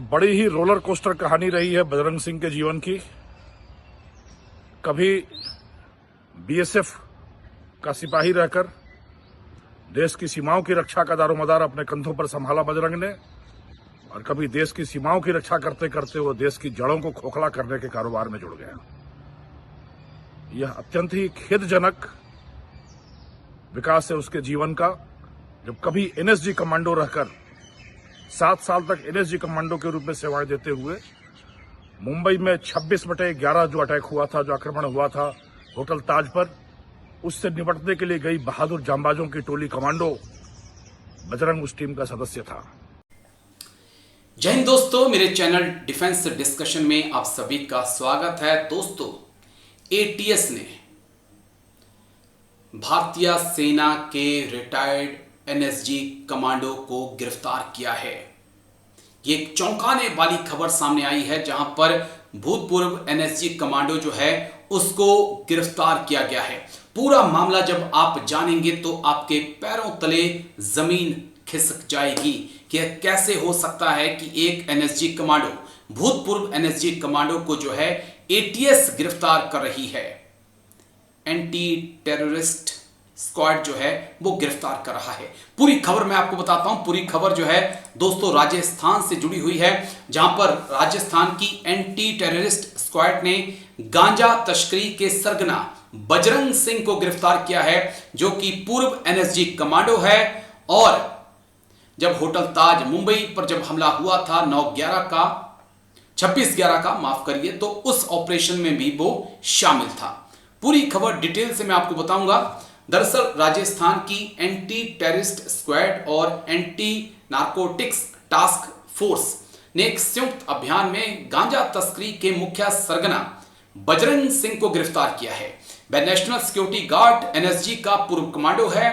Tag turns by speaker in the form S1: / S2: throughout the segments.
S1: बड़ी ही roller coaster कहानी रही है बजरंग सिंह के जीवन की। कभी बीएसएफ का सिपाही रहकर देश की सीमाओं की रक्षा का दारोमदार अपने कंधों पर संभाला बजरंग ने, और कभी देश की सीमाओं की रक्षा करते करते वो देश की जड़ों को खोखला करने के कारोबार में जुड़ गया। यह अत्यंत ही खेदजनक विकास है उसके जीवन का, जब कभी एनएसजी कमांडो रहकर 7 साल तक एनएसजी कमांडो के रूप में सेवाएं देते हुए मुंबई में 26/11 जो अटैक हुआ था, जो आक्रमण हुआ था होटल ताज पर, उससे निपटने के लिए गई बहादुर जांबाजों की टोली कमांडो बजरंग उस टीम का सदस्य था।
S2: जय हिंद दोस्तों, मेरे चैनल डिफेंस डिस्कशन में आप सभी का स्वागत है। दोस्तों, एटीएस ने भारतीय सेना के रिटायर्ड एनएसजी कमांडो को गिरफ्तार किया है। ये एक चौंकाने वाली खबर सामने आई है, जहां पर भूतपूर्व एनएसजी कमांडो जो है उसको गिरफ्तार किया गया है। पूरा मामला जब आप जानेंगे तो आपके पैरों तले जमीन खिसक जाएगी कि कैसे हो सकता है कि एक एनएसजी कमांडो, भूतपूर्व एनएसजी कमांडो को जो है एटीएस गिरफ्तार कर रही है। एंटी टेररिस्ट स्क्वाड जो है वो गिरफ्तार कर रहा है। पूरी खबर मैं आपको बताता हूं। पूरी खबर जो है दोस्तों राजस्थान से जुड़ी हुई है, जहां पर राजस्थान की एंटी टेररिस्ट स्क्वाड ने गांजा तस्करी के सरगना बजरंग सिंह को गिरफ्तार किया है, जो कि पूर्व एनएसजी कमांडो है। और जब होटल ताज मुंबई पर जब हमला हुआ था 26/11 का, माफ करिए, तो उस ऑपरेशन में भी वो शामिल था। पूरी खबर डिटेल से मैं आपको बताऊंगा। दरअसल राजस्थान की एंटी टेररिस्ट स्क्वाड और एंटी नारकोटिक्स टास्क फोर्स ने एक संयुक्त अभियान में गांजा तस्करी के मुख्य सरगना बजरंग सिंह को गिरफ्तार किया है। वह नेशनल सिक्योरिटी गार्ड एनएसजी का पूर्व कमांडो है।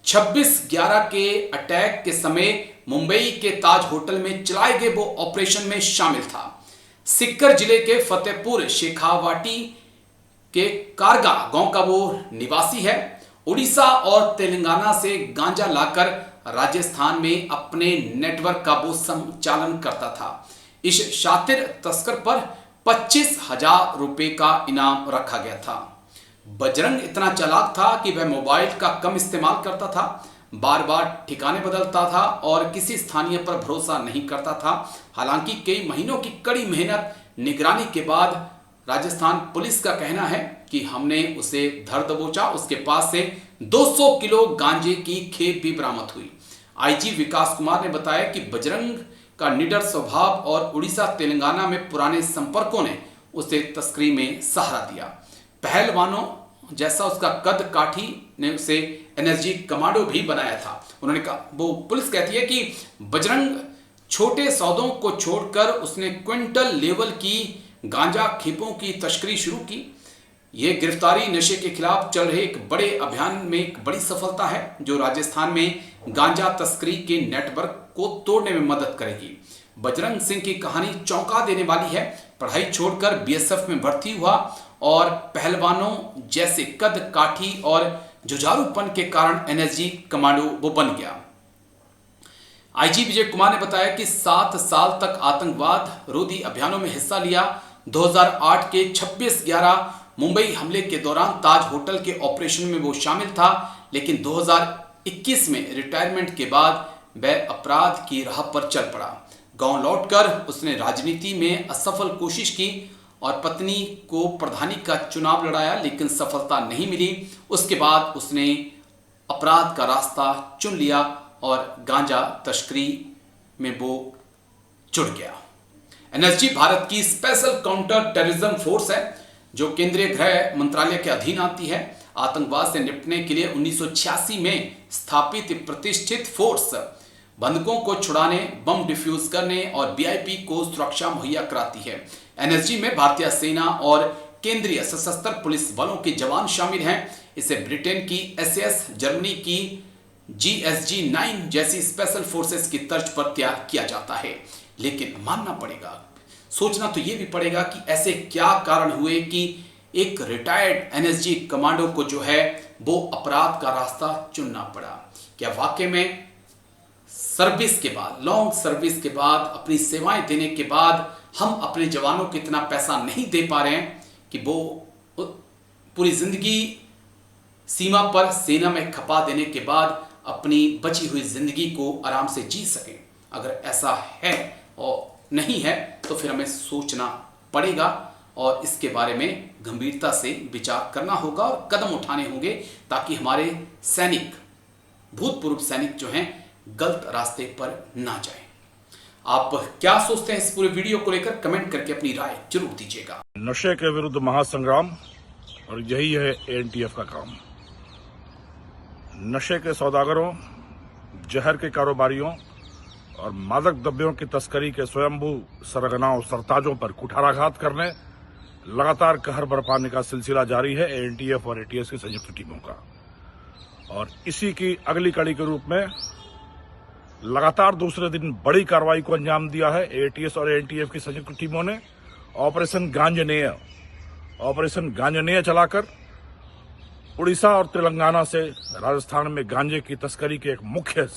S2: 26/11 के अटैक के समय मुंबई के ताज होटल में चलाए गए वो ऑपरेशन में शामिल था। सिक्कर जिले के फतेहपुर शेखावाटी के कारगा गांव का वो निवासी है। उड़ीसा और तेलंगाना से गांजा लाकर राजस्थान में अपने नेटवर्क का वो संचालन करता था। इस शातिर तस्कर पर 25,000 रुपए का इनाम रखा गया था। बजरंग इतना चालाक था कि वह मोबाइल का कम इस्तेमाल करता था, बार बार ठिकाने बदलता था और किसी स्थानीय पर भरोसा नहीं करता था। हालांकि कई महीनों की कड़ी मेहनत निगरानी के बाद राजस्थान पुलिस का कहना है कि हमने उसे धर दबोचा। उसके पास से 200 किलो गांजे की खेप भी बरामद हुई। आईजी विकास कुमार ने बताया कि बजरंग का निडर स्वभाव और उड़ीसा तेलंगाना में पुराने संपर्कों ने उसे तस्करी में सहारा दिया। पहलवानों जैसा उसका कद काठी ने उसे एनएसजी कमांडो भी बनाया था। उन्होंने कहा, वो पुलिस कहती है कि बजरंग छोटे सौदों को छोड़कर उसने क्विंटल लेवल की गांजा खेपों की तस्करी शुरू की। यह गिरफ्तारी नशे के खिलाफ चल रहे एक बड़े अभियान में एक बड़ी सफलता है, जो राजस्थान में गांजा तस्करी के नेटवर्क को तोड़ने में मदद करेगी। बजरंग सिंह की कहानी चौंका देने वाली है। पढ़ाई छोड़कर बीएसएफ में भर्ती हुआ और पहलवानों जैसे कद काठी और जुझारूपन के कारण एनएसजी कमांडो वो बन गया। आईजी विजय कुमार ने बताया कि 7 साल तक आतंकवाद रोधी अभियानों में हिस्सा लिया। 2008 के 26/11 मुंबई हमले के दौरान ताज होटल के ऑपरेशन में वो शामिल था, लेकिन 2021 में रिटायरमेंट के बाद वह अपराध की राह पर चल पड़ा। गांव लौटकर उसने राजनीति में असफल कोशिश की और पत्नी को प्रधानी का चुनाव लड़ाया, लेकिन सफलता नहीं मिली। उसके बाद उसने अपराध का रास्ता चुन लिया और गांजा तस्करी में वो जुड़ गया। एनएसजी भारत की स्पेशल काउंटर टेररिज्म फोर्स है, जो केंद्रीय गृह मंत्रालय के अधीन आती है। आतंकवाद से निपटने के लिए 1986 में स्थापित प्रतिष्ठित फोर्स बंधकों को छुड़ाने, बम डिफ्यूज करने और वीआईपी को सुरक्षा मुहैया कराती है। एनएसजी में भारतीय सेना और केंद्रीय सशस्त्र पुलिस बलों के जवान शामिल हैं। इसे ब्रिटेन की एसएस, जर्मनी की जीएसजी 9 जैसी स्पेशल फोर्सेस की तर्ज पर तैयार किया जाता है। लेकिन मानना पड़ेगा, सोचना तो यह भी पड़ेगा कि ऐसे क्या कारण हुए कि एक रिटायर्ड एनएसजी कमांडो को जो है वो अपराध का रास्ता चुनना पड़ा। क्या वाकई में सर्विस के बाद, लॉन्ग सर्विस के बाद, अपनी सेवाएं देने के बाद हम अपने जवानों को इतना पैसा नहीं दे पा रहे हैं कि वो पूरी जिंदगी सीमा पर सेना में खपा देने के बाद अपनी बची हुई जिंदगी को आराम से जी सकें। अगर ऐसा है और नहीं है तो फिर हमें सोचना पड़ेगा और इसके बारे में गंभीरता से विचार करना होगा और कदम उठाने होंगे ताकि हमारे सैनिक, भूतपूर्व सैनिक जो हैं, गलत रास्ते पर ना जाएं। आप क्या सोचते हैं इस पूरे वीडियो को लेकर? कमेंट करके अपनी राय जरूर दीजिएगा।
S1: नशे के विरुद्ध महासंग्राम, और यही है एनटीएफ का काम। नशे के सौदागरों, जहर के कारोबारियों और मादक द्रव्यों की तस्करी के स्वयंभू सरगनाओं, सरताजों पर कुठाराघात करने, लगातार कहर बरपाने का सिलसिला जारी है एनटीएफ और एटीएस की संयुक्त टीमों का। और इसी की अगली कड़ी के रूप में लगातार दूसरे दिन बड़ी कार्रवाई को अंजाम दिया है एटीएस और एनटीएफ की संयुक्त टीमों ने। ऑपरेशन गांजनेय चलाकर उड़ीसा और तेलंगाना से राजस्थान में गांजे की तस्करी के एक मुख्य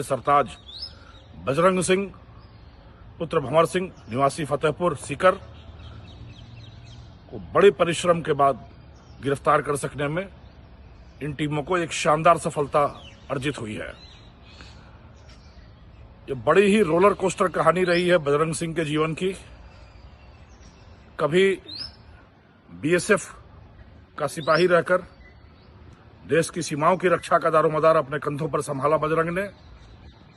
S1: सरताज बजरंग सिंह पुत्र भंवर सिंह निवासी फतेहपुर सीकर को बड़े परिश्रम के बाद गिरफ्तार कर सकने में इन टीमों को एक शानदार सफलता अर्जित हुई है। ये बड़ी ही रोलर कोस्टर कहानी रही है बजरंग सिंह के जीवन की। कभी बीएसएफ का सिपाही रहकर देश की सीमाओं की रक्षा का दारोमदार अपने कंधों पर संभाला बजरंग ने,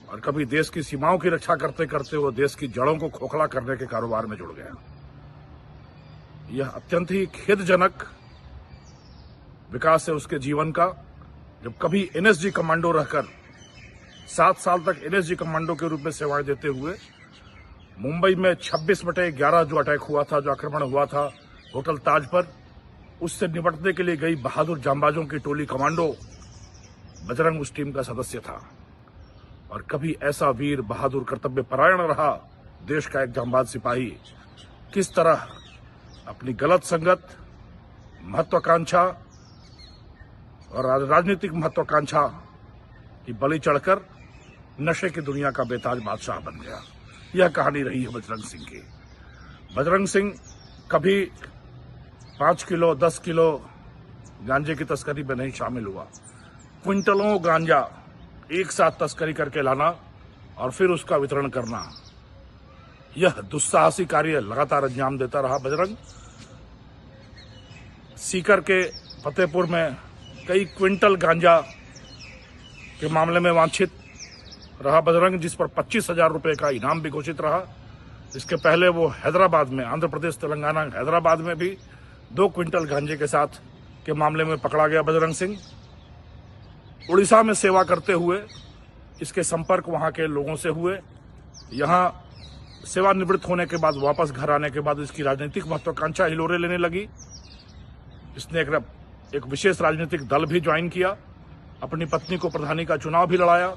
S1: और कभी देश की सीमाओं की रक्षा करते करते वो देश की जड़ों को खोखला करने के कारोबार में जुड़ गया। यह अत्यंत ही खेदजनक विकास है उसके जीवन का, जब कभी एनएसजी कमांडो रहकर 7 साल तक एनएसजी कमांडो के रूप में सेवाएं देते हुए मुंबई में 26/11 जो अटैक हुआ था, जो आक्रमण हुआ था होटल ताज पर, उससे निपटने के लिए गई बहादुर जांबाजों की टोली कमांडो बजरंग उस टीम का सदस्य था। और कभी ऐसा वीर बहादुर कर्तव्य परायण रहा देश का एक जांबाज सिपाही, किस तरह अपनी गलत संगत, महत्वाकांक्षा और राजनीतिक महत्वाकांक्षा की बलि चढ़कर नशे की दुनिया का बेताज बादशाह बन गया। यह कहानी रही है बजरंग सिंह की। बजरंग सिंह कभी 5 किलो 10 किलो गांजे की तस्करी में नहीं शामिल हुआ। क्विंटलों गांजा एक साथ तस्करी करके लाना और फिर उसका वितरण करना, यह दुस्साहसी कार्य लगातार अंजाम देता रहा बजरंग। सीकर के फतेहपुर में कई क्विंटल गांजा के मामले में वांछित रहा बजरंग, जिस पर 25,000 रुपए का इनाम भी घोषित रहा। इसके पहले वो हैदराबाद में, आंध्र प्रदेश तेलंगाना हैदराबाद में भी 2 क्विंटल गांजे के साथ के मामले में पकड़ा गया बजरंग सिंह। उड़ीसा में सेवा करते हुए इसके संपर्क वहां के लोगों से हुए। यहां सेवानिवृत्त होने के बाद वापस घर आने के बाद इसकी राजनीतिक महत्वाकांक्षा हिलोरे लेने लगी। इसने एक विशेष राजनीतिक दल भी ज्वाइन किया, अपनी पत्नी को प्रधानी का चुनाव भी लड़ाया।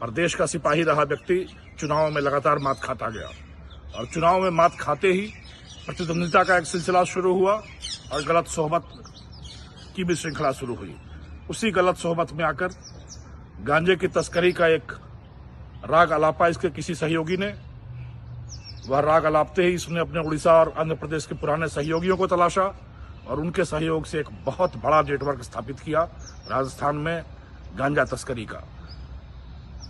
S1: और देश का सिपाही रहा व्यक्ति चुनाव में लगातार मात खाता गया, और चुनाव में मात खाते ही प्रतिद्वंदिता का एक सिलसिला शुरू हुआ और गलत सोहबत की भी श्रृंखला शुरू हुई। उसी गलत सोहबत में आकर गांजे की तस्करी का एक राग अलापा इसके किसी सहयोगी ने। वह राग अलापते ही इसने अपने उड़ीसा और आंध्र प्रदेश के पुराने सहयोगियों को तलाशा और उनके सहयोग से एक बहुत बड़ा नेटवर्क स्थापित किया राजस्थान में गांजा तस्करी का।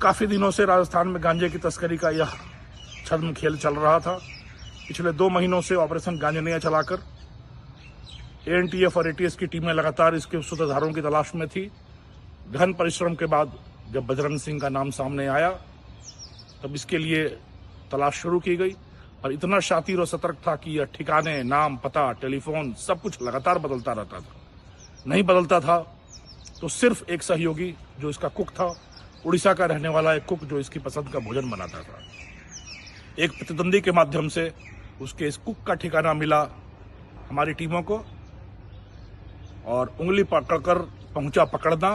S1: काफी दिनों से राजस्थान में गांजे की तस्करी का यह छद्म खेल चल रहा था। पिछले 2 महीनों से ऑपरेशन गांजनेय चलाकर एनटीएफ और एटीएस की टीमें लगातार इसके सूत्रधारों की तलाश में थी। गहन परिश्रम के बाद जब बजरंग सिंह का नाम सामने आया तब इसके लिए तलाश शुरू की गई, और इतना शातिर और सतर्क था कि यह ठिकाने, नाम, पता, टेलीफोन सब कुछ लगातार बदलता रहता था। नहीं बदलता था तो सिर्फ एक सहयोगी जो इसका कुक था, उड़ीसा का रहने वाला एक कुक जो इसकी पसंद का भोजन बनाता था, एक प्रतिद्वंदी के माध्यम से उसके इस कुक का ठिकाना मिला हमारी टीमों को, और उंगली पकड़कर पहुंचा पकड़ना,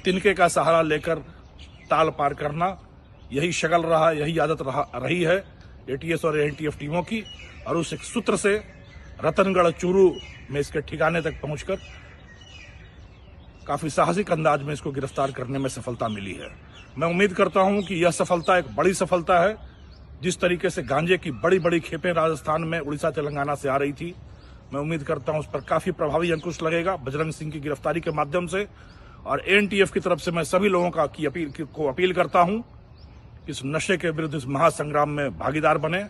S1: तिनके का सहारा लेकर ताल पार करना, यही शगल रहा, यही आदत रही है एटीएस और एनटीएफ टीमों की। और उस एक सूत्र से रतनगढ़ चूरू में इसके ठिकाने तक पहुंचकर काफी साहसिक अंदाज में इसको गिरफ्तार करने में सफलता मिली है। मैं उम्मीद करता हूं कि यह सफलता एक बड़ी सफलता है। जिस तरीके से गांजे की बड़ी बड़ी खेपें राजस्थान में उड़ीसा तेलंगाना से आ रही थी, मैं उम्मीद करता हूं उस पर काफी प्रभावी अंकुश लगेगा बजरंग सिंह की गिरफ्तारी के माध्यम से। और एनटीएफ की तरफ से मैं सभी लोगों को अपील करता हूं कि इस नशे के विरुद्ध इस महासंग्राम में भागीदार बने,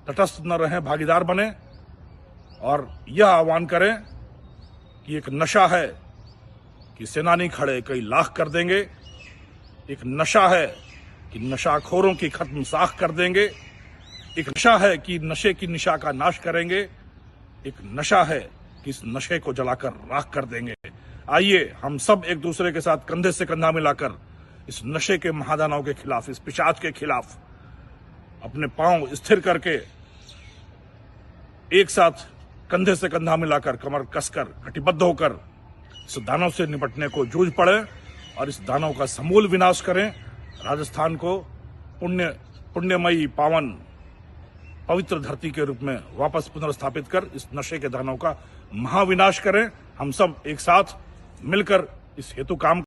S1: तटस्थ न रहें, भागीदार बने और यह आह्वान करें कि एक नशा है कि सेनानी खड़े कई लाख कर देंगे, एक नशा है कि नशाखोरों की खत्म साख कर देंगे, एक नशा है कि नशे की निशा का नाश करेंगे, एक नशा है कि इस नशे को जलाकर राख कर देंगे। आइए हम सब एक दूसरे के साथ कंधे से कंधा मिलाकर इस नशे के महादानव के खिलाफ, इस पिशाच के खिलाफ अपने पांव स्थिर करके एक साथ कंधे से कंधा मिलाकर, कमर कसकर, कटिबद्ध होकर इस दानव से निपटने को जूझ पड़े और इस दानव का समूल विनाश करें। राजस्थान को पुण्यमयी पावन पवित्र धरती के रूप में वापस पुनर्स्थापित कर इस नशे के दानव का महाविनाश करें। हम सब एक साथ मिलकर इस हेतु काम